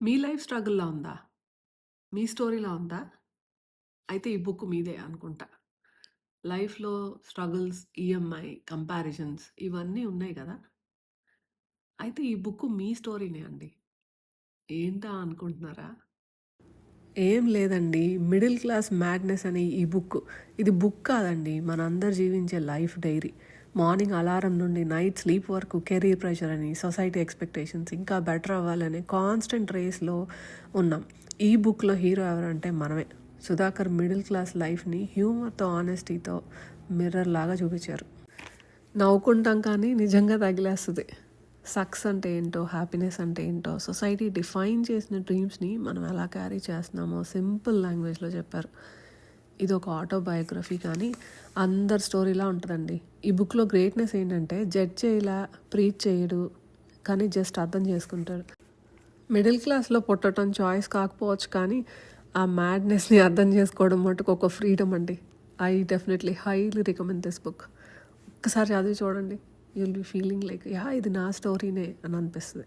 మీ life స్ట్రగుల్‌లా ఉందా? మీ స్టోరీలా ఉందా? అయితే ఈ బుక్ మీదే అనుకుంటా. లైఫ్‌లో స్ట్రగుల్స్, ఈఎంఐ, కంపారిజన్స్ ఇవన్నీ ఉన్నాయి గదా! అయితే ఈ బుక్ మీ స్టోరీనే అండి. ఏంటా అనుకుంటున్నారా? ఏం లేదండి. 'మిడిల్ క్లాస్ మ్యాడ్‌నెస్' అని ఈ బుక్. ఇది బుక్ కాదండి. మనందరు జీవించే లైఫ్ డైరీ. మార్నింగ్ అలారం నుండి నైట్ స్లీప్ వరకు కెరీర్ ప్రెషర్ అని, సొసైటీ ఎక్స్‌పెక్టేషన్స్ ఇంకా బెటర్ అవ్వాలనే కాన్స్టెంట్ రేస్‌లో ఉన్నాం. ఈ బుక్‌లో హీరో ఎవరంటే మనమే. సుధాకర్ మిడిల్ క్లాస్ లైఫ్‌ని హ్యూమర్‌తో, ఆనెస్టీతో మిర్రర్ లాగా చూపించారు. నవ్వుకుంటాం కానీ నిజంగా తగిలేస్తది. సక్సెస్ అంటే ఏంటో, హ్యాపీనెస్ అంటే ఏంటో, సొసైటీ డిఫైన్ చేసిన డ్రీమ్స్‌ని మనం ఎలా క్యారీ చేస్తున్నామో సింపుల్ లాంగ్వేజ్‌లో చెప్పారు. ఇది ఒక ఆటోబయోగ్రఫీ కానీ అందరి స్టోరీలా ఉంటుందండి. ఈ బుక్‌లో గ్రేట్‌నెస్ ఏంటంటే జడ్జ్ చేయలా, ప్రీచ్ చేయడు, కానీ జస్ట్ అర్థం చేసుకుంటాడు. మిడిల్ క్లాస్‌లో పుట్టడం చాయిస్ కాకపోవచ్చు కానీ ఆ మ్యాడ్‌నెస్‌ని అర్థం చేసుకోవడం మటుకు ఒక ఫ్రీడమ్ అండి. I definitely highly recommend this book. ఒక్కసారి చదివి చూడండి. You will be feeling like yeah! ఇది నా స్టోరీనే అని అనిపిస్తది.